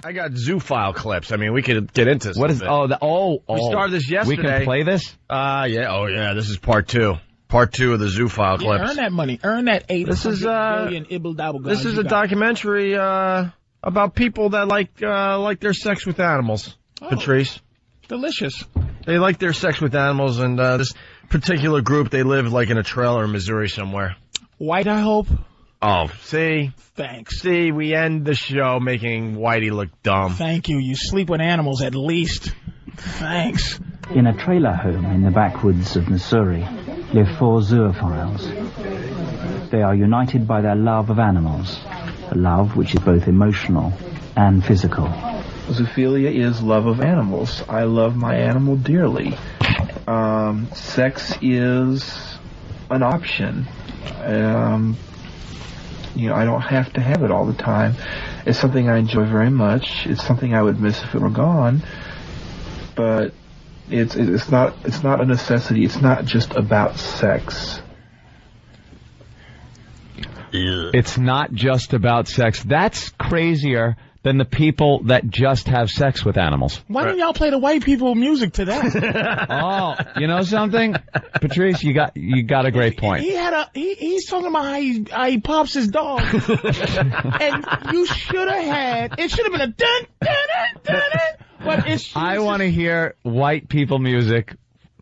I got Zoophile clips. I mean, we could get into this. What is? We started this yesterday. We can play this. Yeah. Oh, yeah. This is part 2. Part 2 of the Zoophile clips. Earn that money. Earn that $8 billion ibble-dabble. This is a documentary about people that like their sex with animals. Patrice. Delicious. They like their sex with animals, and this particular group, they live like in a trailer in Missouri somewhere. White, I hope. Oh, see? Thanks. See, we end the show making Whitey look dumb. Thank you. You sleep with animals at least. Thanks. In a trailer home in the backwoods of Missouri live 4 zoophiles. They are united by their love of animals, a love which is both emotional and physical. Zoophilia is love of animals. I love my animal dearly. Sex is an option. I don't have to have it all the time. It's something I enjoy very much. It's something I would miss if it were gone. But it's not a necessity. It's not just about sex. It's not just about sex. That's crazier than the people that just have sex with animals. Why don't y'all play the white people music to that? Oh, you know something, Patrice? You got a great point. He's talking about how he pops his dog, and you should have had. It should have been a dun dun dun dun. But I want to hear white people music.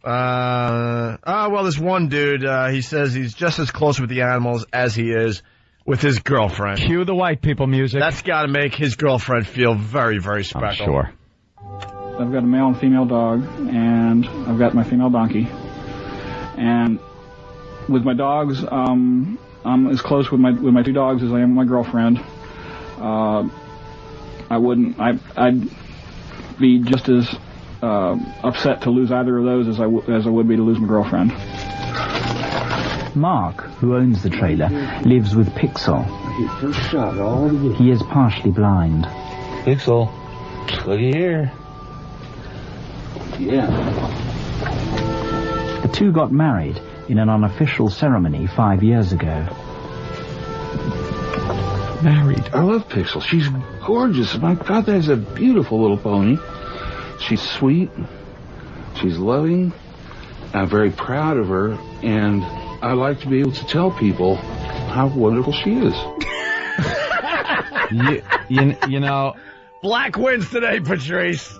Well, this one dude, he says he's just as close with the animals as he is with his girlfriend. Cue the white people music. That's got to make his girlfriend feel very, very special. I'm sure. I've got a male and female dog, and I've got my female donkey. And with my dogs, I'm as close with my 2 dogs as I am with my girlfriend. I'd be just as upset to lose either of those as I would be to lose my girlfriend. Mark, who owns the trailer, lives with Pixel. He is partially blind. Pixel, looky here. Yeah. The 2 got married in an unofficial ceremony 5 years ago. Married. I love Pixel. She's gorgeous. My God, that's a beautiful little pony. She's sweet. She's loving. I'm very proud of her, and I like to be able to tell people how wonderful she is. you know, Black wins today, Patrice.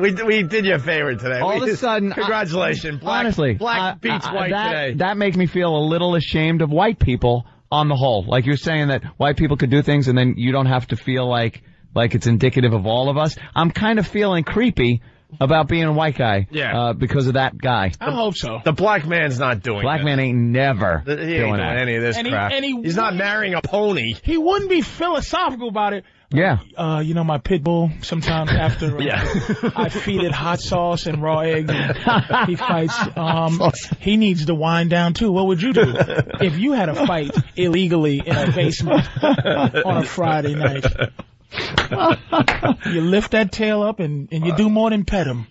We did you a favor today. All of a sudden, congratulations. Honestly, Black beats white today. That makes me feel a little ashamed of white people on the whole. Like you're saying that white people could do things, and then you don't have to feel like it's indicative of all of us. I'm kind of feeling creepy about being a white guy, because of that guy. I hope so. The black man's not doing Black that. man ain't never He ain't doing doing any of this crap. He's not marrying a pony. He wouldn't be philosophical about it. Yeah. My pit bull, sometimes after I feed it hot sauce and raw eggs, and he fights. He needs to wind down, too. What would you do if you had a fight illegally in a basement on a Friday night? You lift that tail up and you do more than pet him.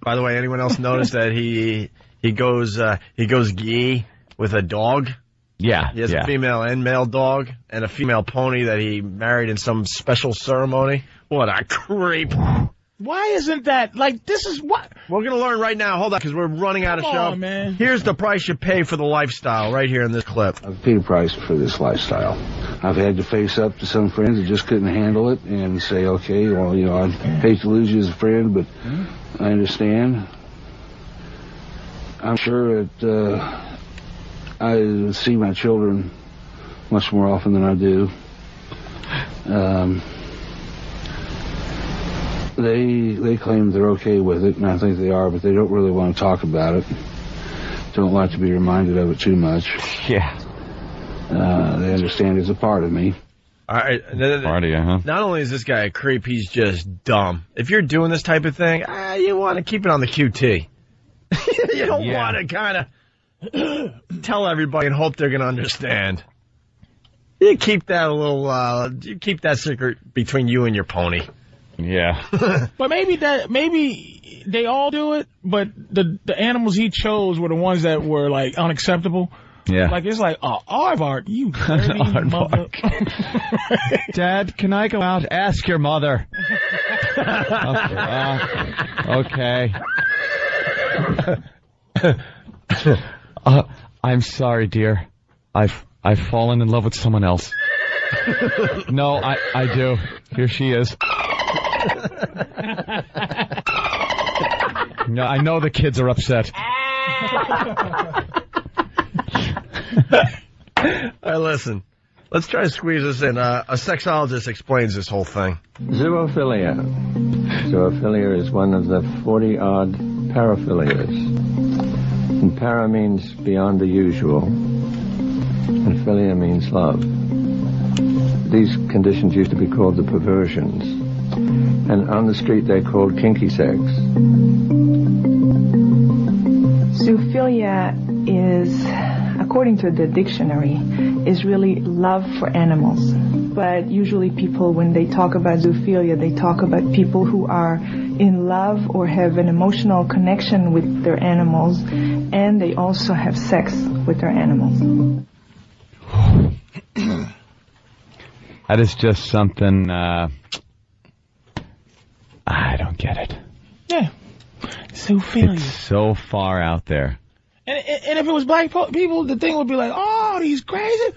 By the way, anyone else notice that he goes gay with a dog? Yeah. He has a female and male dog and a female pony that he married in some special ceremony. What a creep. Why isn't that, this is what? We're going to learn right now. Hold on, because we're running out of show. Come on, man. Here's the price you pay for the lifestyle right here in this clip. I've paid a price for this lifestyle. I've had to face up to some friends that just couldn't handle it and say, okay, well, I hate to lose you as a friend, but I understand. I'm sure that I see my children much more often than I do. They claim they're okay with it, and I think they are, but they don't really want to talk about it. Don't like to be reminded of it too much. Yeah. They understand it's a part of me. All right. Part of you, huh? Not only is this guy a creep, he's just dumb. If you're doing this type of thing, you want to keep it on the QT. You don't want to kind of tell everybody and hope they're going to understand. You keep that you keep that secret between you and your pony. Yeah. But maybe they all do it, but the animals he chose were the ones that were unacceptable. Yeah. It's aardvark, you dirty mother. Dad, can I go out? Ask your mother. Okay. I'm sorry, dear. I've fallen in love with someone else. No, I do. Here she is. No, I know the kids are upset. All right, listen. Let's try to squeeze this in. A sexologist explains this whole thing. Zoophilia. Zoophilia is one of the 40-odd paraphilias. And para means beyond the usual, and philia means love. These conditions used to be called the perversions, and on the street they're called kinky sex. Zoophilia is, according to the dictionary, is really love for animals. But usually people, when they talk about zoophilia, they talk about people who are in love or have an emotional connection with their animals, and they also have sex with their animals. That is just something, I don't get it. Yeah. Zoophilia. It's so far out there. And if it was black people, the thing would be like, oh, he's crazy.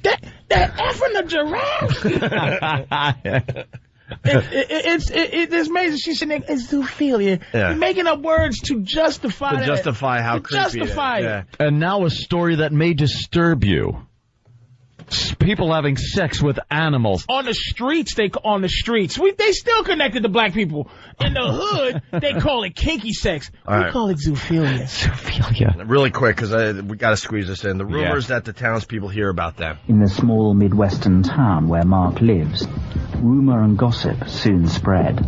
They're effing the giraffe. It's amazing. She's saying it's zoophilia. Yeah. You're making up words to justify To justify how creepy it is. Yeah. And now a story that may disturb you. People having sex with animals. On the streets, they still connected to black people. In the hood, they call it kinky sex. We call it zoophilia. Zoophilia. Really quick, because we got to squeeze this in. The rumors that the townspeople hear about them. In the small Midwestern town where Mark lives, rumor and gossip soon spread.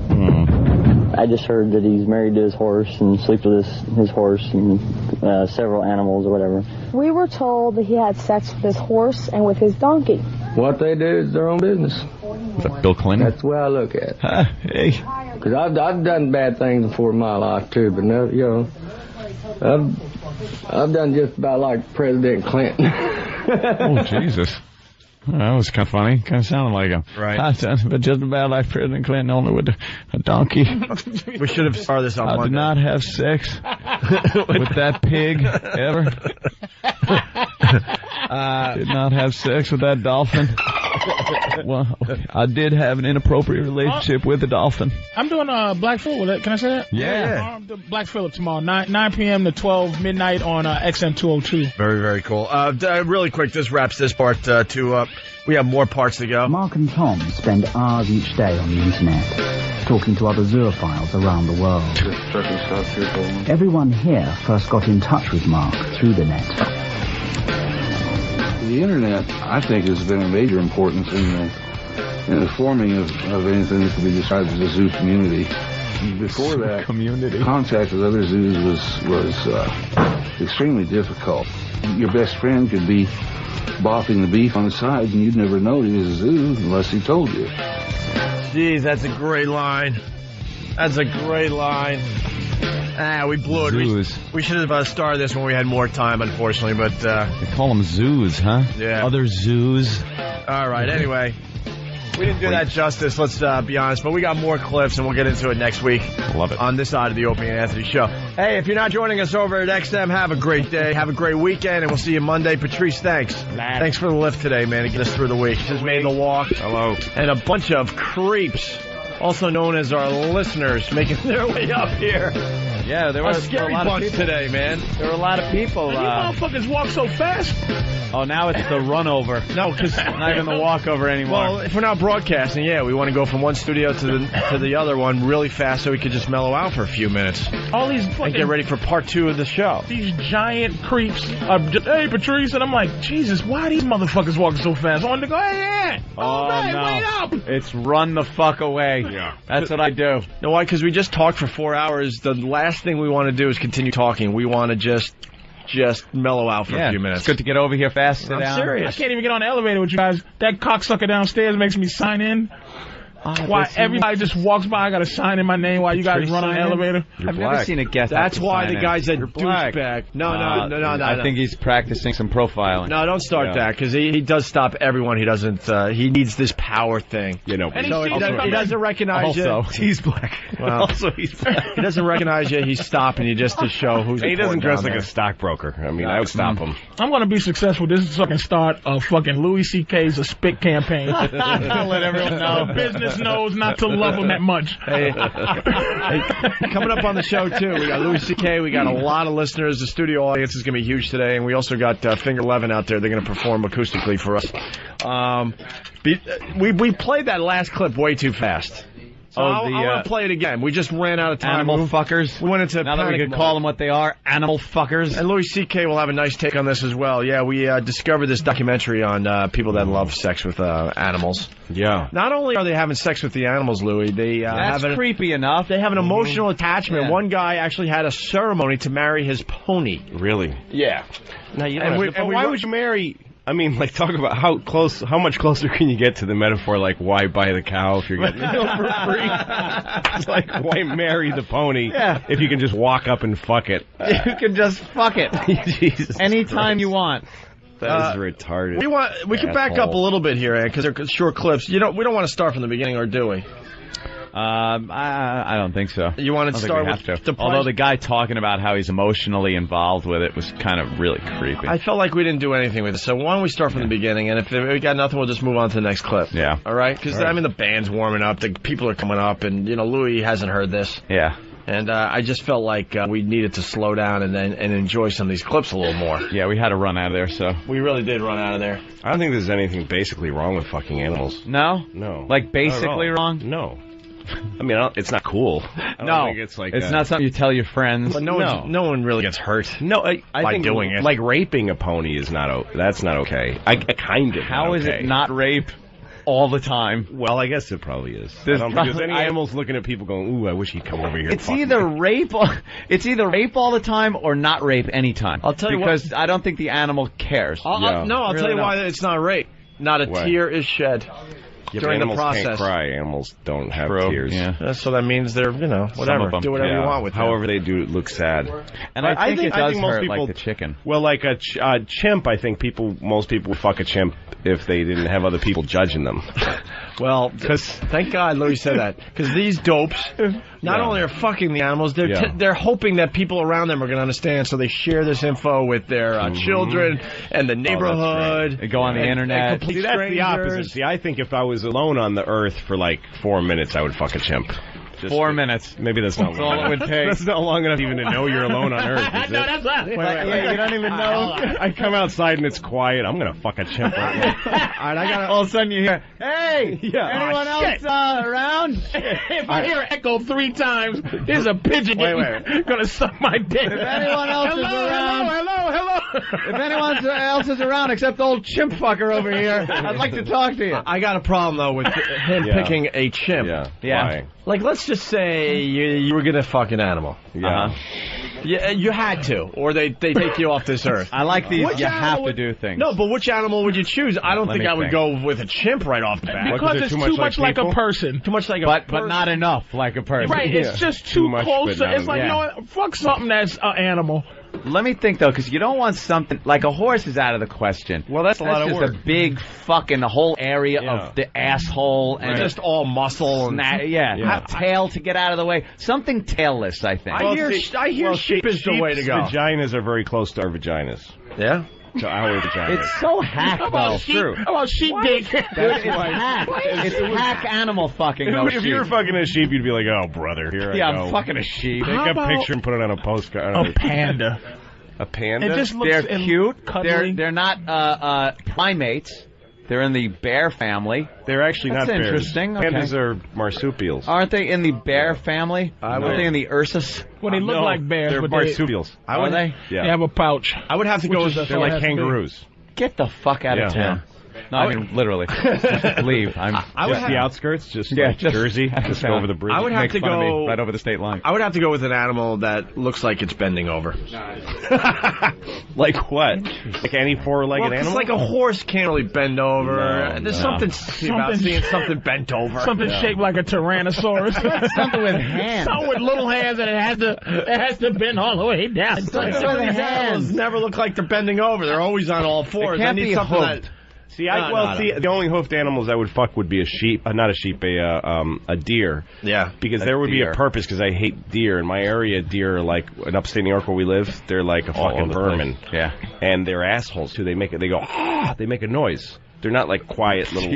I just heard that he's married to his horse and sleeps with his horse and several animals or whatever. We were told that he had sex with his horse and with his donkey. What they do is their own business. Is that Bill Clinton? That's the way I look at it. Hey. Because I've done bad things before in my life, too, but now, I've done just about like President Clinton. Oh, Jesus. That was kind of funny. Kind of sounded like him. Right. But just about like President Clinton, only with a donkey. We should have started this on Monday. I did not have sex with that pig, ever. Did not have sex with that dolphin. Well, I did have an inappropriate relationship with the dolphin. I'm doing Black Phillip. Can I say that? Yeah. Black Phillip tomorrow, 9 p.m. to 12 midnight on XM 202. Very, very cool. Really quick, this wraps this part two up. We have more parts to go. Mark and Tom spend hours each day on the internet, talking to other zoophiles around the world. Everyone here first got in touch with Mark through the net. The internet, I think, has been a major importance in the forming of anything that could be described as a zoo community. Before that, contact with other zoos was extremely difficult. Your best friend could be bopping the beef on the side, and you'd never know he was a zoo unless he told you. Jeez, that's a great line. That's a great line. We blew it. We should have started this when we had more time, unfortunately, but... They call them zoos, huh? Yeah. Other zoos. All right, anyway. We didn't do that justice, let's be honest, but we got more clips, and we'll get into it next week. Love it. On this side of the Opie and Anthony Show. Hey, if you're not joining us over at XM, have a great day, have a great weekend, and we'll see you Monday. Patrice, thanks. Thanks for the lift today, man, to get us through the week. Just made the walk. Hello. And a bunch of creeps, also known as our listeners, making their way up here. Yeah, there was a scary a lot bunch of people today, man. There were a lot of people. You motherfuckers walk so fast. Oh, now it's the run over. No, because not even the walkover anymore. Well, if we're not broadcasting, we want to go from one studio to the other one really fast so we could just mellow out for a few minutes. All these and get ready for part 2 of the show. These giant creeps are just, hey, Patrice, and I'm like, Jesus, why are these motherfuckers walking so fast? I wanted to go, hey, oh, man, no. wait up. It's run the fuck away. Yeah. That's what I do. You know why? Because we just talked for 4 hours. The last thing we want to do is continue talking. We want to just mellow out for a few minutes. It's good to get over here fast. I'm serious. I can't even get on the elevator with you guys. That cocksucker downstairs makes me sign in. Why everybody just walks by? I got to sign in my name while you guys run on the elevator. I've never seen a guest. That's have to why sign the in. guy's a Black. douchebag. No. I think he's practicing some profiling. No, don't start that, because he does stop everyone. He doesn't. He needs this power thing. You know, And So he doesn't recognize Also, you. he's black. Well, Also, he's black. He doesn't recognize you. He's stopping you just to show who's. He doesn't important dress down like there. a stockbroker. I mean, I would stop him. I'm going to be successful. This is so I can start a fucking Louis C.K.'s a spit campaign. let everyone know. The business knows not to love him that much. Hey, coming up on the show, too, we got Louis C.K., we got a lot of listeners. The studio audience is going to be huge today, and we also got Finger 11 out there. They're going to perform acoustically for us. We played that last clip way too fast. So I want to play it again. We just ran out of time. Animal fuckers. We went into now that we panic could mode. call them what they are, animal fuckers. And Louis C.K. will have a nice take on this as well. Yeah, we discovered this documentary on people that love sex with animals. Yeah. Not only are they having sex with the animals, Louis, they That's creepy enough. They have an emotional attachment. Yeah. One guy actually had a ceremony to marry his pony. Really? Yeah. Now you And know, we- but and we why ru- would you marry? I mean, like, talk about how much closer can you get to the metaphor, like, why buy the cow if you're getting the milk for free? It's like, why marry the pony if you can just walk up and fuck it? You can just fuck it Jesus anytime Christ. you want. That is retarded. We can back up a little bit here, because they're short clips. We don't want to start from the beginning, or do we? I don't think so. You want to start with with the price? Although the guy talking about how he's emotionally involved with it was kind of really creepy. I felt like we didn't do anything with it, so why don't we start from the beginning, and if we got nothing, we'll just move on to the next clip. Yeah. All right? Because, All right. I mean, the band's warming up, the people are coming up, and, Louis hasn't heard this. Yeah. And I just felt like we needed to slow down and enjoy some of these clips a little more. Yeah, we had to run out of there, so. We really did run out of there. I don't think there's anything basically wrong with fucking animals. No? No. Like basically Not at all. wrong? No. I mean, it's not cool. I don't think it's like it's not something you tell your friends. But no one really gets hurt. No, I by think doing it. Like raping a pony is that's not okay. I kind of. How not is okay. it not rape all the time? Well, I guess it probably is. I There's don't think there's probably- any animals looking at people going, "Ooh, I wish he'd come over here." It's and fuck either me." rape. It's either rape all the time or not rape anytime. I'll tell you what- because I don't think the animal cares. I'll Really tell you don't. why it's not rape. Not a Why? tear is shed Yeah, but during the animals process. can't cry. Animals don't have True, tears. yeah. So that means they're, whatever. Some of them, Do whatever you Yeah. want with them. However they do, it looks sad. And I think it does most hurt people, like the chicken. Well, like a chimp, I think most people would fuck a chimp if they didn't have other people judging them. Well, thank God Louis said that. Because these dopes not only are fucking the animals, they're hoping that people around them are going to understand, so they share this info with their children and the neighborhood. They go on the internet. And complete See, that's the strangers. opposite. See, I think if I was alone on the earth for like 4 minutes, I would fuck a chimp. 4 minutes. Maybe that's not That's all it would take. That's not long enough even to know you're alone on Earth, is it? No, that's not. Wait, you don't even know. I come outside and it's quiet. I'm gonna fuck a chimp right now. All right, I got All of a sudden you hear, "Hey, Yeah. anyone Oh, else shit. Around?" If I hear echo 3 times, here's a pigeon Wait. gonna suck my dick. If anyone else is around, Hello. if anyone else is around except old chimp fucker over here, I'd like to talk to you. I got a problem though with him Yeah. picking a chimp. Yeah. Why? Like, let's just say you were gonna fuck an animal. Yeah. You had to, or they take you off this earth. I like these. Which You have animal to do things. No, but which animal would you choose? I don't Let think me I would think. go with a chimp right off the bat. Because they're it's too too much much like like a people? person. Too much like a but person. not enough like a person. Right, it's just too much, close. but not It's like, enough. you know what? Fuck something that's an animal. Let me think though, because you don't want something like a horse is out of the question. Well, that's a lot of just work. a big fucking whole area Yeah. of the asshole and Just all muscle and have tail to get out of the way. Something tailless, I think. I hear sheep is the way to go. Vaginas are very close to our vaginas. Yeah. To our vaginas. It's so hack How though. about sheep? True. How about sheep dick? It's hack. It's hack animal fucking. No if you were sheep. fucking a sheep, you'd be like, "Oh, brother, here Yeah, I go." I'm fucking a sheep. Take How a about picture and put it on a postcard. A panda. A panda? It just looks They're cute. cuddly. They're not primates. They're in the bear family. They're actually That's not bears. interesting. Okay. Pandas are marsupials. Aren't they in the bear family? I Aren't would- they in the Ursus? Well, they look No, like bears, They're but marsupials. Are they? Yeah. they have a pouch. I would have to go Which with is They're So it like has to be- kangaroos. Get the fuck out of Yeah. town. No, I mean literally. Just leave. I would the outskirts, just Jersey, just go over the bridge. I would have to go right over the state line. I would have to go with an animal that looks like it's bending over. Like what? Like any four-legged animal? It's like a horse can't really bend over. There's something about seeing something bent over. Something shaped like a Tyrannosaurus. Something with hands. Something with little hands, and it has to bend all the way down. Some of these animals never look like they're bending over. They're always on all fours. It can't be something hoofed. See, the only hoofed animals I would fuck would be a sheep, not a sheep, a deer. Yeah, because there would be a purpose. Because I hate deer in my area. Deer are like in upstate New York where we live. They're like a fucking vermin. Yeah, and they're assholes too. They go ah. They make a noise. They're not like quiet little.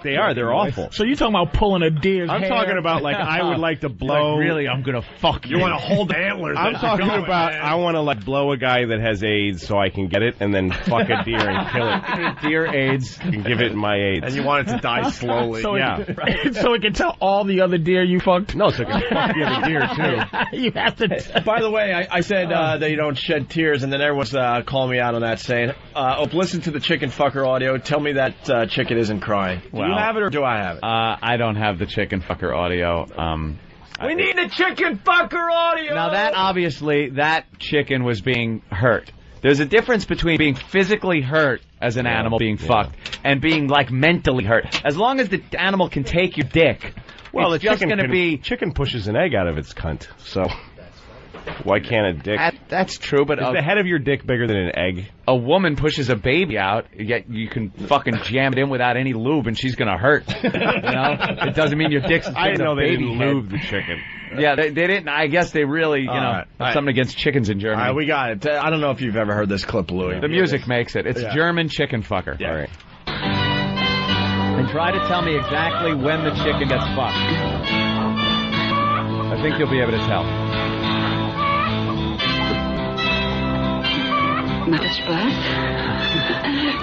They are. They're awful. So you're talking about pulling a deer's hair? I'm talking about like I would like to blow. Like, really, I'm gonna fuck you. You want to hold antlers? I'm talking about I want to like blow a guy that has AIDS so I can get it and then fuck a deer and kill it. Deer AIDS and give it my AIDS. And you want it to die slowly. So so it can tell all the other deer you fucked. No, so it can fuck the other deer too. You have to. By the way, I said that you don't shed tears, and then everyone's calling me out on that, saying, listen to the chicken fucker audio. Tell me that chicken isn't crying. Do you have it or do I have it? I don't have the chicken fucker audio. We need the chicken fucker audio! Now that chicken was being hurt. There's a difference between being physically hurt as an animal being fucked and being like mentally hurt. As long as the animal can take your dick, well, it's just going to be... Chicken pushes an egg out of its cunt, so... Why can't a dick... That's true, but... Is the head of your dick bigger than an egg? A woman pushes a baby out, yet you can fucking jam it in without any lube, and she's gonna hurt. You know? It doesn't mean your dick's I didn't know they baby didn't lube the chicken. Yeah, they didn't. I guess they really, have something against chickens in Germany. All right, we got it. I don't know if you've ever heard this clip, Louis. The music makes it. It's German chicken fucker. Yeah. All right. And try to tell me exactly when the chicken gets fucked. I think you'll be able to tell. Macht es Spaß?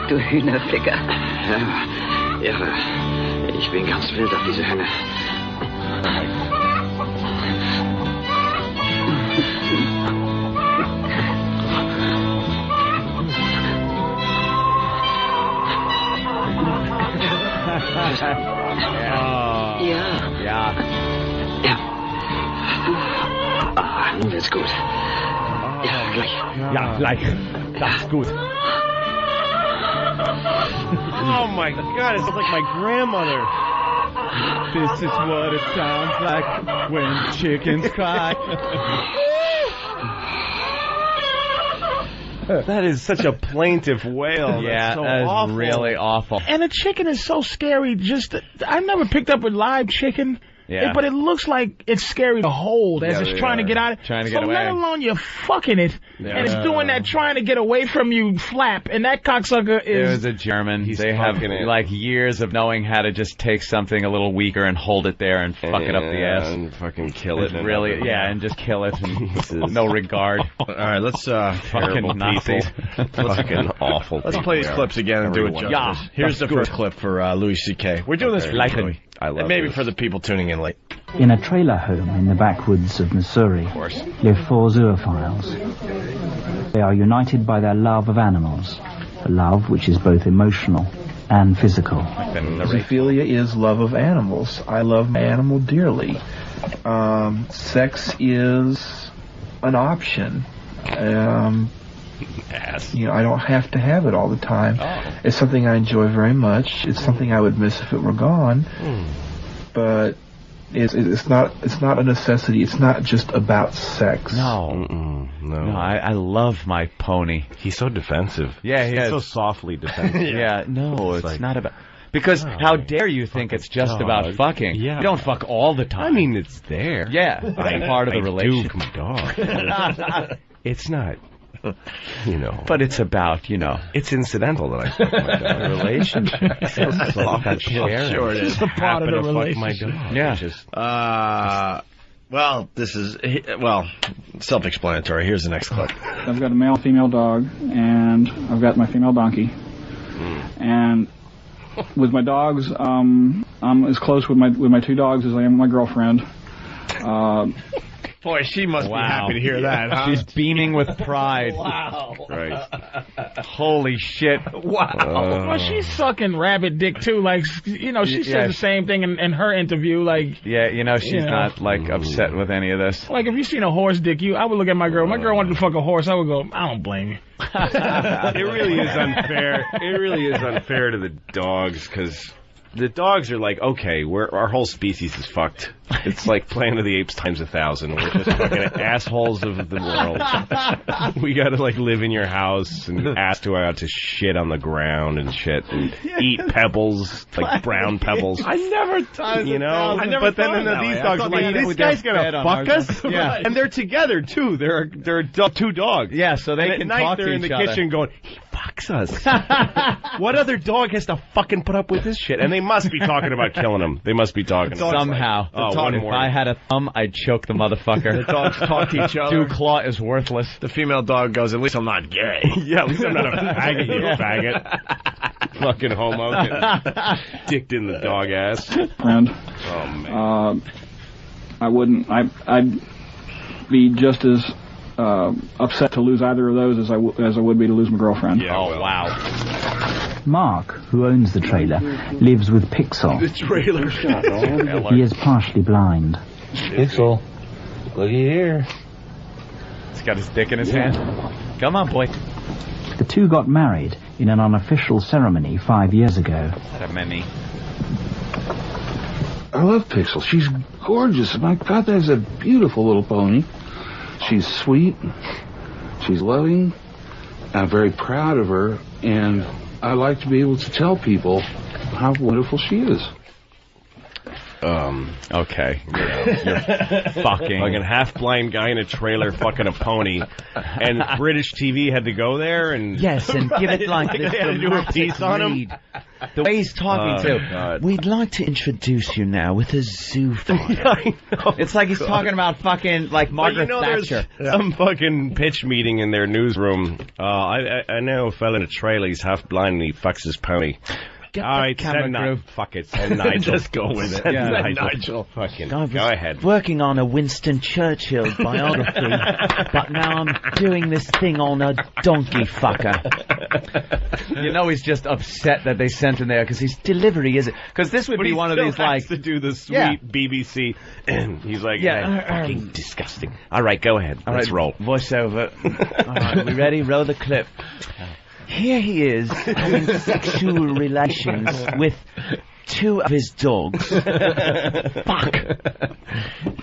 Du Hühnerficker. Ja, irre. Ich bin ganz wild auf diese Henne. Ja. Ah, nun wird's gut. Ja, gleich. Ja, gleich. Das ist gut. Oh my God, it's like my grandmother. This is what it sounds like when chickens cry. That is such a plaintive wail. Yeah, that's so that is awful. really awful. And a chicken is so scary. I've never picked up a live chicken. Yeah. But it looks like it's scary to hold as it's trying to get out. Trying to get away. Let alone you're fucking it, and it's doing that trying to get away from you flap, and that cocksucker is... It was a German. They have like years of knowing how to just take something a little weaker and hold it there and fuck it up the ass. And fucking kill it. And just kill it. And no regard. All right, let's... fucking Nazis. Fucking awful. Let's play these clips again and do it justice. Yeah. Here's the first clip for Louis C.K. We're doing this for Louis. I love and maybe this. for the people tuning in late. In a trailer home in the backwoods of Missouri live 4 zoophiles. They are united by their love of animals, a love which is both emotional and physical. Zoophilia is love of animals. I love my animal dearly. Sex is an option. You know, I don't have to have it all the time. It's something I enjoy very much. It's something I would miss if it were gone. But it's not a necessity. It's not just about sex. No, I love my pony. He's so defensive. Yeah, he's so softly defensive. Yeah, no, it's not about... Because how dare you think it's just about fucking? Yeah. You don't fuck all the time. I mean, it's there. Yeah, it's part of the relationship. Dog. It's not, But it's about, It's incidental that I fuck my dog. The relationship. Sure it is. It's a part of the relationship. My dog. Yeah. Well, this is, self-explanatory. Here's the next clip. I've got a male and female dog, and I've got my female donkey. And with my dogs, I'm as close with my 2 dogs as I am with my girlfriend. Boy, she must be happy to hear that, huh? She's beaming with pride. Wow. Right. Holy shit. Wow. Well, she's sucking rabbit dick, too. Like, she says the same thing in her interview. Like, yeah, she's not, like, upset with any of this. Like, if you seen a horse dick, I would look at my girl. My girl wanted to fuck a horse. I would go, I don't blame you. It really is unfair. It really is unfair to the dogs, because the dogs are like, okay, our whole species is fucked. It's like Planet of the Apes times 1,000. We're just fucking assholes of the world. We gotta, like, live in your house and ask to out to shit on the ground and shit and eat pebbles, like brown pebbles. I never thought But then these dogs are like, this guy's gonna fuck us? Yeah. And they're together, too. They're two dogs. Yeah, so they and can at night talk they're to in each the other. kitchen going, he fucks us. What other dog has to fucking put up with this shit? And they must be talking about killing him. They must be talking about somehow. If I had a thumb, I'd choke the motherfucker. The dogs talk to each other. Claw is worthless. The female dog goes, at least I'm not gay. Yeah, at least I'm not a faggot, you faggot. Fucking homo. Dicked in the dog ass. Friend. Oh, man. I wouldn't. I'd be just as upset to lose either of those as I would be to lose my girlfriend. Yeah, wow. Mark, who owns the trailer, lives with Pixel. The trailer shot. He is partially blind. Pixel, looky here. He's got his dick in his hand. Come on, boy. The two got married in an unofficial ceremony 5 years ago. That many. I love Pixel. She's gorgeous. My God, that's a beautiful little pony. She's sweet. She's loving. I'm very proud of her, and I like to be able to tell people how wonderful she is. Okay. You're fucking half-blind guy in a trailer fucking a pony, and British TV had to go there and... Yes, and give it like this they had to do a piece on him. read. The way he's talking God. We'd like to introduce you now with a zoophile. I know. It's like he's talking about fucking, like, Margaret Thatcher. There's some fucking pitch meeting in their newsroom. I know a fella in a trailer, he's half-blind and he fucks his pony. Get All right, camera crew. Fuck it, send Nigel. Just go with it. Send Yeah, Nigel. Fucking, I was go ahead. working on a Winston Churchill biography, but now I'm doing this thing on a donkey fucker. He's just upset that they sent him there because his delivery is... Because this would be one of these, like... to do the sweet BBC, and he's like, fucking disgusting. All right, go ahead. Let's roll. Voiceover. All right, we ready? Roll the clip. Here he is having sexual relations with two of his dogs. Fuck.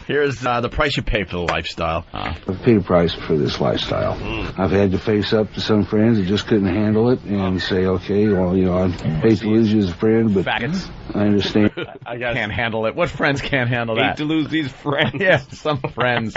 Here's the price you pay for the lifestyle. I've paid a price for this lifestyle. I've had to face up to some friends that just couldn't handle it and say, okay, well, I hate to lose you as a friend, but Faggots. I understand. I can't handle it. What friends can't handle Hate that? to lose these friends. Yeah, some friends.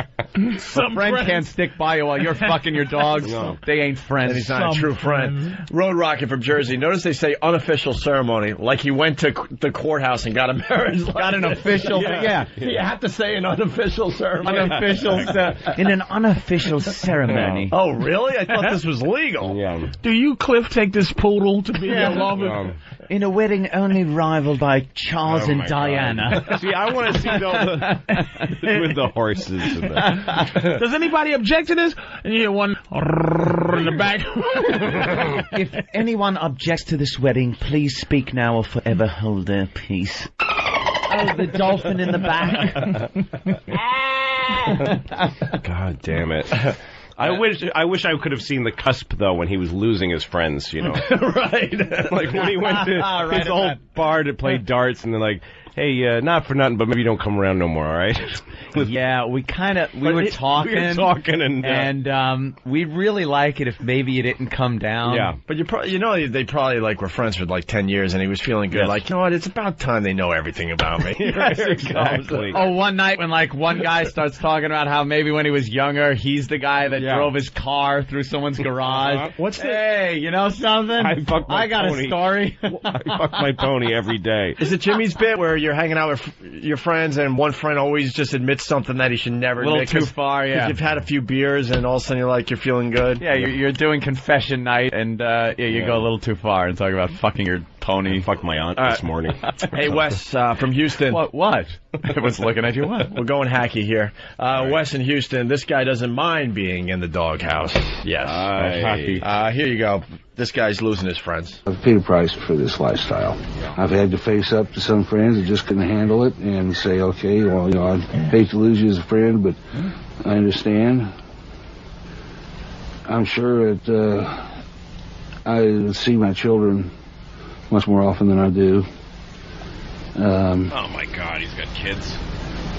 Some friend can't stick by you while you're fucking your dogs. No. They ain't friends. And he's not a true friend. Road Rocket from Jersey. Notice they say unofficial ceremony, like he went to the courthouse and got a marriage. Got an official. Yeah. You have to say an unofficial ceremony. In an unofficial ceremony. Oh, really? I thought this was legal. Yeah. Do you, Cliff, take this poodle to be along with... In a wedding only rivaled by Charles and my Diana. God. See, I want to see with the horses. And the... Does anybody object to this? And you hear one in the back. If anyone objects to this wedding, please speak now or forever hold their peace. Oh, the dolphin in the back. God damn it. I wish I could have seen the cusp, though, when he was losing his friends, Right. Like when he went to his old bar to play darts, and they're like, hey, not for nothing, but maybe don't come around no more, all right? Yeah, we were talking. We were talking, and we'd really like it if maybe you didn't come down. Yeah. But they probably were friends for 10 years, and he was feeling good. Yes. Like, you know what? It's about time they know everything about me. Yes, exactly. Oh, one night when one guy starts talking about how maybe when he was younger, he's the guy that drove his car through someone's garage. Hey, you know something? I got pony. a story. I fuck my pony every day. Is it Jimmy's bit where you're hanging out with your friends and one friend always just admits something that he should never admit? A little too far, yeah. You've had a few beers and all of a sudden you're feeling good. Yeah, you're doing confession night and you go a little too far and talk about fucking your Pony. I fucked my aunt this morning. Hey, Wes from Houston. What? I was looking at you. What? We're going hacky here. Wes in Houston. This guy doesn't mind being in the doghouse. Yes. Here you go. This guy's losing his friends. I've paid a price for this lifestyle. I've had to face up to some friends that just couldn't handle it and say, okay, well, I hate to lose you as a friend, but I understand. I'm sure that I see my children much more often than I do. Oh my God, he's got kids.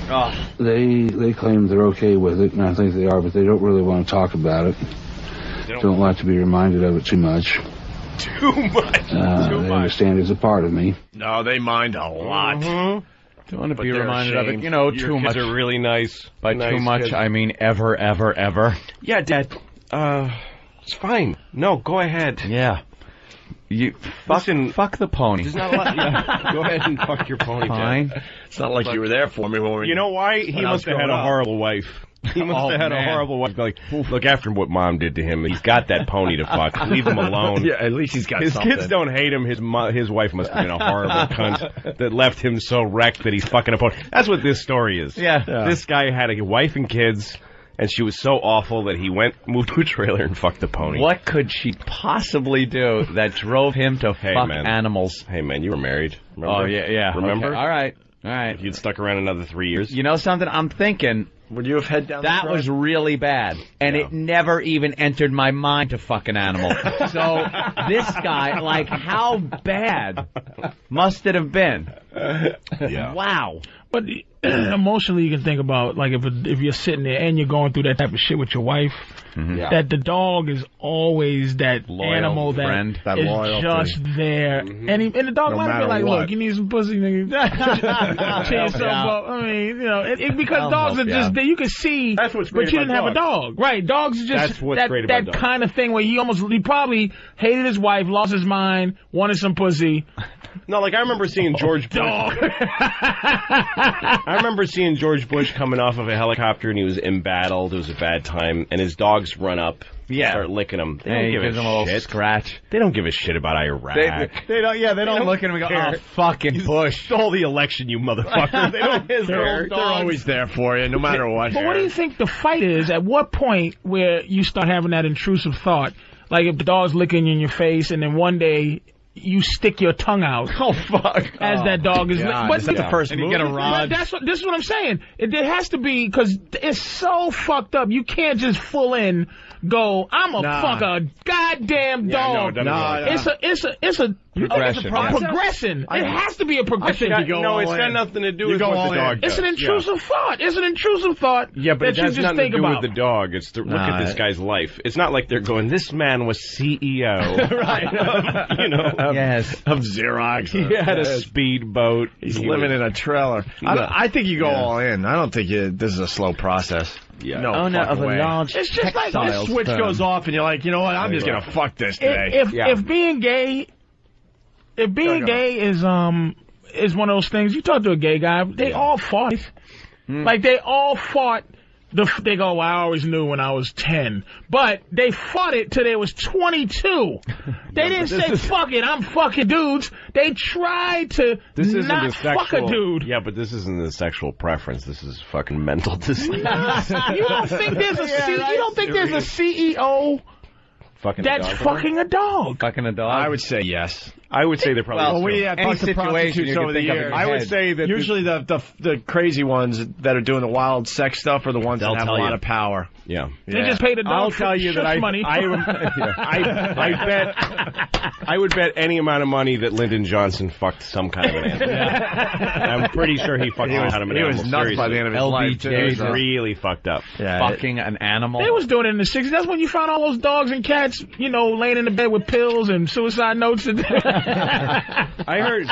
Oh. They claim they're okay with it, and I think they are, but they don't really want to talk about it. They don't like to be reminded of it too much. Too much. They understand it's a part of me. No, they mind a lot. Don't want to be reminded of it. You know, Your too kids much. are really nice. By nice too much, kids. I mean ever, ever, ever. Yeah, Dad. It's fine. No, go ahead. Yeah. You fuck the pony. There's not a lot. Yeah. Go ahead and fuck your pony, Fine. Dad. It's not like you were there for me when we. You know why? He must have had a horrible wife. He must have had a horrible wife. Like, look, after what Mom did to him, he's got that pony to fuck. Leave him alone. Yeah, at least he's got his something. kids don't hate him. His wife must have been a horrible cunt that left him so wrecked that he's fucking a pony. That's what this story is. Yeah. This guy had a wife and kids, and she was so awful that he moved to a trailer and fucked the pony. What could she possibly do that drove him to fuck man. animals? Hey, man, you were married. Remember? Oh, yeah. Remember? Okay. All right. If you'd stuck around another 3 years. You know something? I'm thinking... Would you have head down that this road? was really bad, and it never even entered my mind to fuck an animal. So this guy, like, how bad must it have been? Yeah. Wow. But emotionally, you can think about, like, if you're sitting there and you're going through that type of shit with your wife, that the dog is always that loyal animal that friend, that is loyalty. just there. And the dog No might be matter like, what. look, you need some pussy, nigga. Cheer yourself up. I mean, you know, because I'll dogs are help you just out. there. You can see, That's what's great but you about didn't have a dog. Right, dogs are just That's what's great about that dogs. kind of thing where he probably hated his wife, lost his mind, wanted some pussy. No, like I remember seeing George Bush. Dog. I remember seeing George Bush coming off of a helicopter and he was embattled. It was a bad time, and his dogs run up, start licking him. They don't give gives him a a little shit. scratch. They don't give a shit about Iraq. They don't. Yeah, they don't look at him and go, care. "Oh, fucking Bush." Stole the election, you motherfucker. They don't. They're always there for you, no matter what. But what do you think the fight is? At what point where you start having that intrusive thought? Like if the dog's licking you in your face and then one day you stick your tongue out. Oh, fuck. As that dog is God. but Is that the first and you movie? get a rod. This is what I'm saying. There has to be, because it's so fucked up. You can't just full in go, I'm a fuck a goddamn dog. It's a Progression. progression. It has to be a progression. It's got nothing to do with what the dog does. It's an intrusive thought. It's an intrusive thought. Yeah, but that it has you just nothing think to do about. with the dog. It's look at this guy's life. It's not like they're going, this man was CEO. Right. You know. Yes. Of Xerox. He had a speedboat. He's living in a trailer. I think you go all in. I don't think this is a slow process. Yeah. No Owner of fucking a way. large It's just like The switch goes off and you're like, you know what? I'm just going to fuck this today. If being gay, is one of those things. You talk to a gay guy, they all fought. Like they all fought. They go, well, I always knew when I was 10. But they fought it till they was 22. They didn't say, fuck it, I'm fucking dudes. They tried to not fuck a dude. Yeah, but this isn't a sexual preference. This is fucking mental disease. You don't think there's a CEO Fucking that's a dog fucking a dog? Fucking a dog. I would say yes. I would say they're probably. Well, we have any talked to situation prostitutes you can over the think of in years. your I would head. say that Usually the crazy ones that are doing the wild sex stuff are the ones They'll that have a tell lot you. of power. Yeah. They just paid a dog I'll for tell you that money. I would bet any amount of money that Lyndon Johnson fucked some kind of an animal. I'm pretty sure he fucked some kind of an animal. He was nuts by the end of his life, too. He was really fucked up. Fucking an animal. They was doing it in the 60s. That's when you found all those dogs and cats, laying in the bed with pills and suicide notes. I heard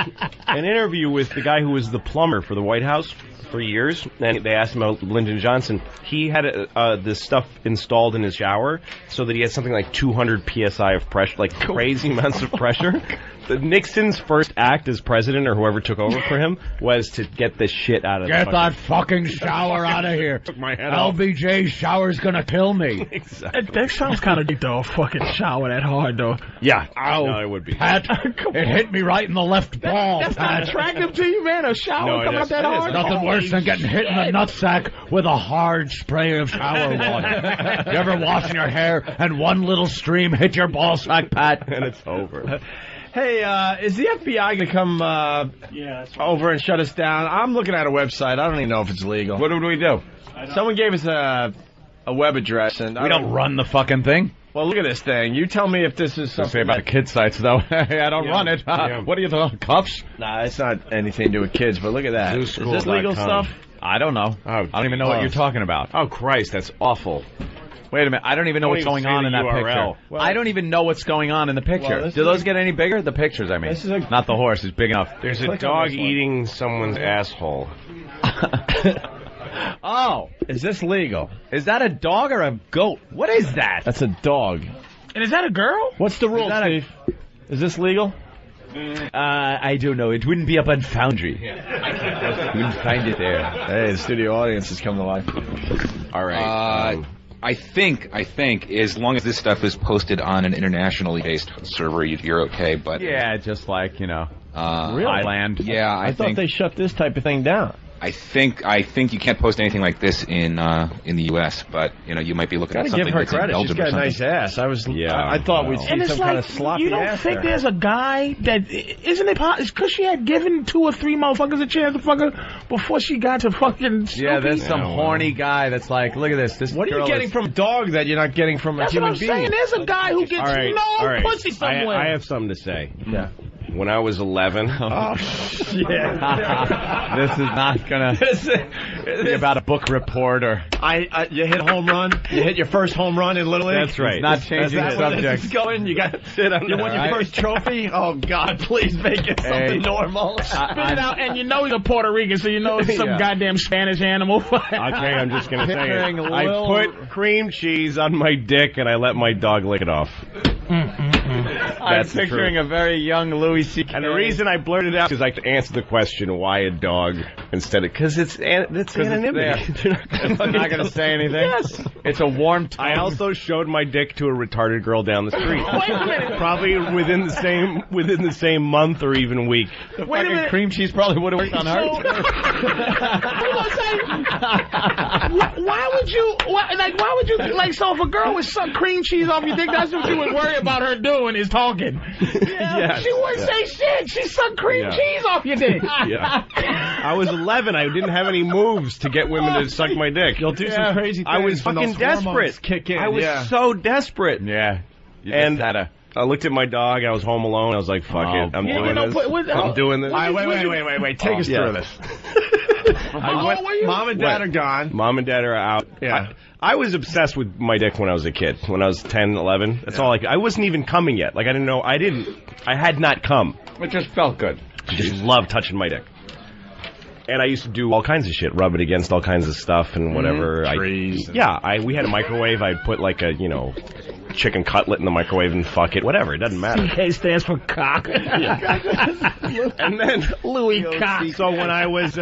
an interview with the guy who was the plumber for the White House for years, and they asked him about Lyndon Johnson. He had this stuff installed in his shower so that he had something like 200 psi of pressure, like crazy amounts of pressure. Nixon's first act as president, or whoever took over for him, was to get the shit out of Get the that fucking shower out of here. Took my head off. LBJ's shower's gonna kill me. Exactly. That sounds kind of deep, though. A fucking shower that hard, though. Yeah. Ow. No, it would be. Pat, it hit me right in the left ball, That's not Pat. attractive to you, man. A shower coming out that hard. Nothing worse than getting hit in the nutsack with a hard spray of shower water. You ever washing your hair and one little stream hit your ball sack, Pat? And it's over. Hey, is the FBI going to come over and shut us down? I'm looking at a website. I don't even know if it's legal. What would we do? Someone gave us a web address. And We don't run the fucking thing. Well, look at this thing. You tell me if this is something. Say about the kid sites, though. Hey, I don't run it. What are you doing, cuffs? Nah, it's not anything to do with kids, but look at that. Is this legal stuff? I don't know. I don't even know what you're talking about. Oh, Christ, that's awful. Wait a minute. I don't even know what's going on in that picture. Well, I don't even know what's going on in the picture. Well, Do those get any bigger? The pictures, I mean. Not the horse. It's big enough. There's a dog eating someone's asshole. Oh. Is this legal? Is that a dog or a goat? What is that? That's a dog. And is that a girl? What's the rule, Steve? Is this legal? I don't know. It wouldn't be up on Foundry. You wouldn't find it there. Hey, the studio audience has come to life. All right. I think, as long as this stuff is posted on an internationally based server, you're okay. But yeah, just like, Really? Thailand. Yeah, I thought they shut this type of thing down. I think you can't post anything like this in the U.S. But you might be looking at something give her that's in credit. Belgium She's got or a something. nice ass. I thought we'd see some kind of sloppy you don't ass think there. there's a guy that isn't it because she had given 2 or 3 motherfuckers a chance to fuck her before she got to fucking Snoopy? Yeah, there's some horny guy that's like, look at this. What are you getting from a dog that you're not getting from a That's what human I'm being? saying. There's a guy who gets all right. pussy somewhere. I have something to say. Yeah. When I was 11. Oh, shit. This is not going to be about a book report or... You hit home run. You hit your first home run in Little League. That's right. It's not changing the subject. This is going. You got you won your first trophy. Oh God, please make it something normal. Spit it out, and you know he's a Puerto Rican, so you know it's some goddamn Spanish animal. Okay, I'm just going to say Picturing it. a I little- put cream cheese on my dick and I let my dog lick it off. I'm That's the picturing truth. a very young Louis C.K. And the reason I blurted out is I to answer the question, why a dog instead of... Because it's anonymity. They're not going to say anything. Yes. It's a warm tongue. I also showed my dick to a retarded girl down the street. Wait a minute. Probably within the same month or even week. The Wait a fucking minute. cream cheese probably would have worked on her. Why would you so if a girl would suck cream cheese off your dick, that's what you would worry about her doing is talking. Yes. She wouldn't say shit. She sucked cream cheese off your dick. Yeah. I was 11. I didn't have any moves to get women to suck my dick. You'll do some crazy things. I was when fucking those hormones desperate. Kick in. I was so desperate. Yeah. And I looked at my dog. I was home alone. I was like, fuck it. I'm doing this. I'm doing this. Wait. Take us through this. Mom and Dad are gone. Mom and Dad are out. Yeah. I was obsessed with my dick when I was a kid. When I was 10, 11. That's all I wasn't even coming yet. Like, I didn't know. I had not come. It just felt good. I just loved touching my dick. And I used to do all kinds of shit, rub it against all kinds of stuff and whatever. Trees. We had a microwave. I'd put like a, chicken cutlet in the microwave and fuck it. Whatever. It doesn't matter. CK stands for cock. And then Louis Cock. So when I was,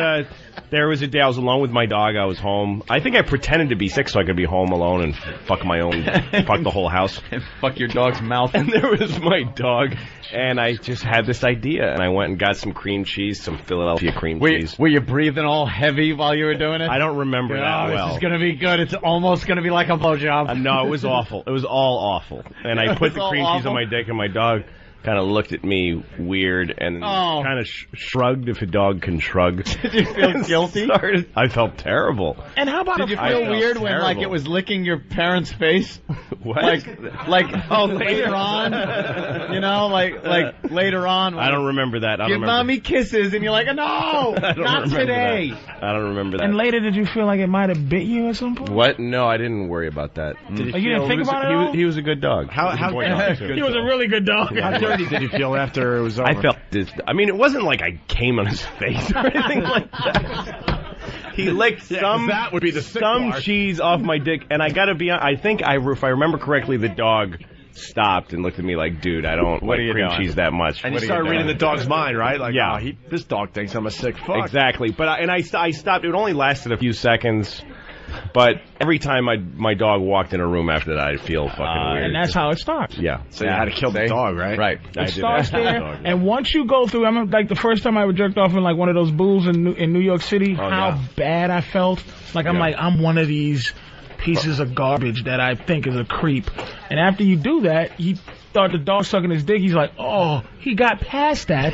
there was a day I was alone with my dog. I was home. I think I pretended to be sick so I could be home alone and fuck the whole house. And fuck your dog's mouth. And there was my dog. And I just had this idea. And I went and got some cream cheese, some Philadelphia cream cheese. Were you breathing all heavy while you were doing it? I don't remember that well. This is going to be good. It's almost going to be like a blowjob. No, it was awful. It was all awful. And I put the cream cheese on my dick, and my dog kind of looked at me weird and kind of shrugged, if a dog can shrug. Did you feel guilty? I felt terrible. And how about Did you feel weird when like it was licking your parents' face? What? Like later on, like later on. I don't remember that. Give mommy kisses, and you're like, no, not today. I don't remember that. And later, did you feel like it might have bit you at some point? What? No, I didn't worry about that. You didn't think about it at all? He was a good dog. How he was a really good dog. How dirty did you feel after it was over? I felt this. I mean, it wasn't like I came on his face or anything like that. He licked that would be the sick part. cheese off my dick, and I gotta be honest, if I remember correctly, the dog stopped and looked at me like, dude, I don't like cream cheese that much. And you started reading the dog's mind, right? Like, oh, this dog thinks I'm a sick fuck. Exactly. But I stopped. It only lasted a few seconds. But every time my dog walked in a room after that, I'd feel fucking weird. And that's how it starts. Yeah. So you had to kill the dog, right? Right. It starts there, and once you go through, I remember like the first time I ever jerked off in like one of those booths in New York City, how bad I felt. Like I'm one of these pieces of garbage that I think is a creep. And after you do that, he thought the dog sucking his dick. He's like, oh, he got past that.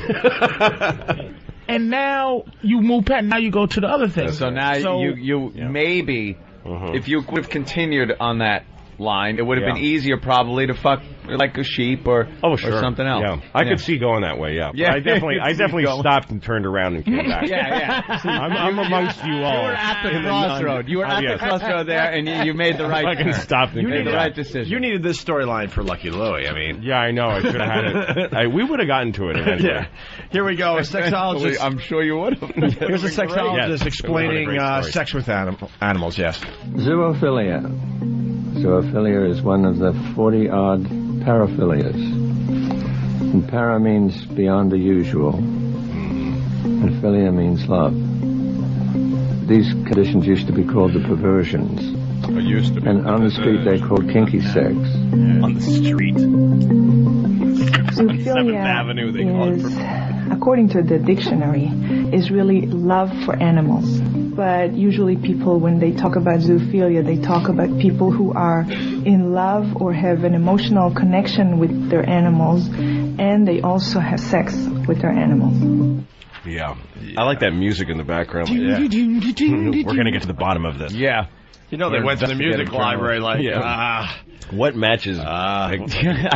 And now you move past. Now you go to the other thing. So now you maybe, if you would have continued on that line, it would have been easier probably to fuck like a sheep or something else. Yeah, I could see going that way. Yeah, I definitely stopped and turned around and came back. I'm amongst you all. You were at the crossroad. You were at the crossroad there, and you made the right. I can stop and you made the right decision. You needed this storyline for Lucky Louie. I mean, yeah, I know. I should have had it. We would have gotten to it eventually. Yeah. Here we go. A sexologist. I'm sure you would have. Here's a sexologist explaining sex with animals. Yes. Zoophilia. Zoophilia is one of the 40-odd paraphilias. And para means beyond the usual, and philia means love. These conditions used to be called the perversions. And on the street they're called kinky sex. On the street. Zoophilia is, according to the dictionary, is really love for animals. But usually people, when they talk about zoophilia, they talk about people who are in love or have an emotional connection with their animals, and they also have sex with their animals. Yeah. I like that music in the background. We're going to get to the bottom of this. Yeah. You know, they went to the music library like, what matches? I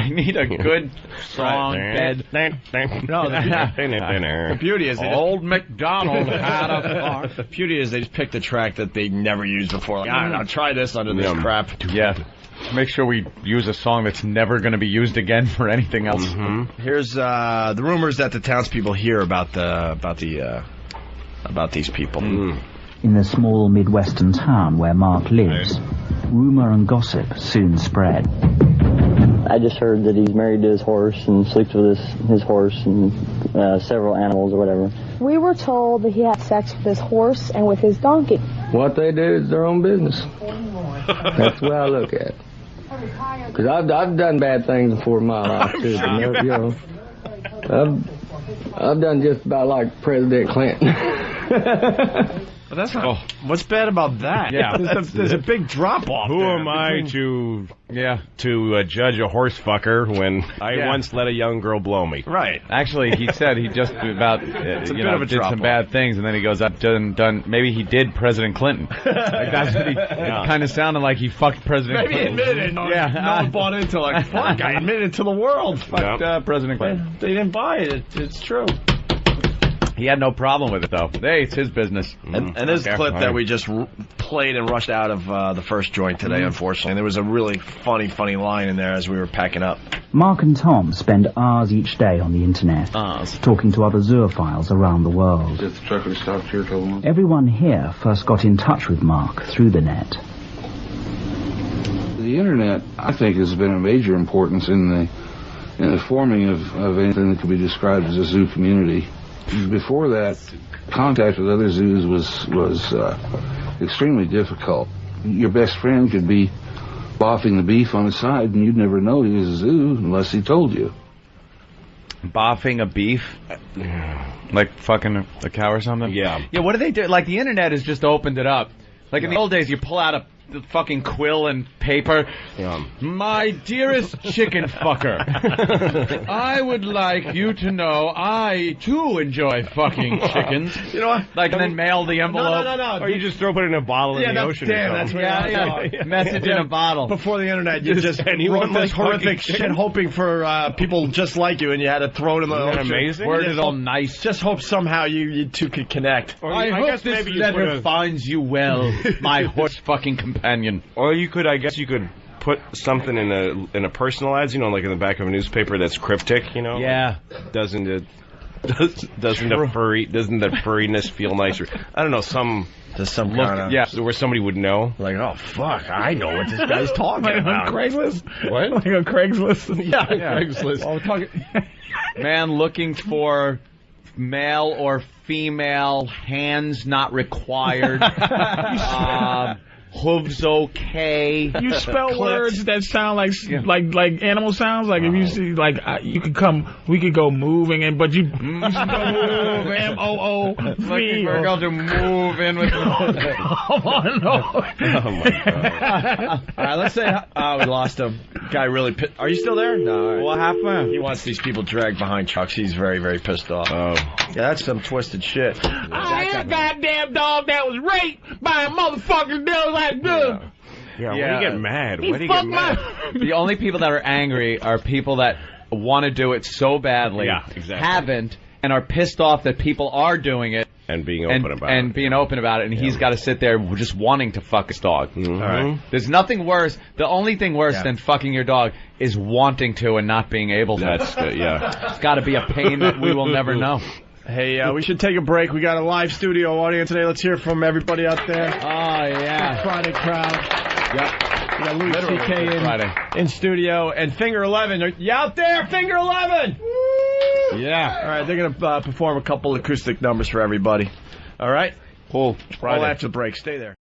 need a good, strong bed. No, the beauty is Old MacDonald had a farm. The beauty is they just picked a track that they never used before. Like, I'll try this under this crap. Yeah. Make sure we use a song that's never going to be used again for anything else. Here's the rumors that the townspeople hear about these people. In the small Midwestern town where Mark lives, rumor and gossip soon spread. I just heard that he's married to his horse and sleeps with his horse and several animals or whatever. We were told that he had sex with his horse and with his donkey. What they do is their own business. That's the way I look at it. Because I've done bad things before in my life, too. You know, I've done just about like President Clinton. But that's not. What's bad about that? Yeah, there's a big drop off. Who am I to judge a horse fucker when I once let a young girl blow me? Right. Actually, he said he just about did some bad things, and then he goes, I've done. Maybe he did President Clinton. Like that's what he kind of sounded like. He fucked President Clinton. Maybe he admitted. No one bought into like fuck. I admitted to the world. Fucked President Clinton. They didn't buy it. It's true. He had no problem with it, though. Hey, it's his business. And this clip that we just played and rushed out of the first joint today, unfortunately. And there was a really funny line in there as we were packing up. Mark and Tom spend hours each day on the internet, talking to other zoophiles around the world. If the truck would have stopped here, Everyone here first got in touch with Mark through the net. The internet, I think, has been of major importance in the forming of anything that could be described as a zoo community. Before that, contact with other zoos was extremely difficult. Your best friend could be boffing the beef on the side, and you'd never know he was a zoo unless he told you. Boffing a beef? Like fucking a cow or something? Yeah. Yeah, what do they do? Like, the internet has just opened it up. Like, in the old days, you pull out the fucking quill and paper. My dearest chicken fucker, I would like you to know I, too, enjoy fucking chickens. You know what? Like, and then mail the envelope. No. Or you just throw it in a bottle in the ocean. That's what Message in a bottle. Before the internet, you just wrote this horrific shit hoping for people just like you, and you had to throw it in the ocean. Amazing? Worded all nice. Just hope somehow you two could connect. I hope this letter finds you well, my horse fucking companion. Or I guess you could put something in a personal ads, like in the back of a newspaper that's cryptic, Yeah. Doesn't the furriness feel nicer? I don't know, some to some kind of... Yeah, where somebody would know. Like, oh, fuck, I know what this guy's talking Like about. on Craigslist? What? Like on Craigslist? Yeah, Craigslist. Well, we're talking... Man looking for male or female, hands not required, hooves okay. You spell words that sound like animal sounds. Like if you see we could go moving but you should go move MOOV. Looking for a girl to move in with. Come on, no. Oh my God! All right, let's say we lost him. Guy really pissed. Are you still there? No. All right. What happened? He wants these people dragged behind trucks. He's very, very pissed off. Oh, yeah, that's some twisted shit. I am a goddamn dog that was raped by a motherfucker that was like good. Yeah, when do you get mad? He When do you get mad? The only people that are angry are people that want to do it so badly, Yeah, exactly. haven't, and are pissed off that people are doing it. And being open about and it. being open about it, and he's got to sit there just wanting to fuck his dog. Mm-hmm. All right. There's nothing worse. The only thing worse than fucking your dog is wanting to and not being able to. That's good, yeah. It's got to be a pain that we will never know. Hey, we should take a break. We got a live studio audience today. Let's hear from everybody out there. Oh, yeah. Friday crowd. Yep. We got Louis C.K. in studio. And Finger 11. You out there, Finger 11? Yeah. All right, they're going to perform a couple acoustic numbers for everybody. All right? Cool. All after the break. Stay there.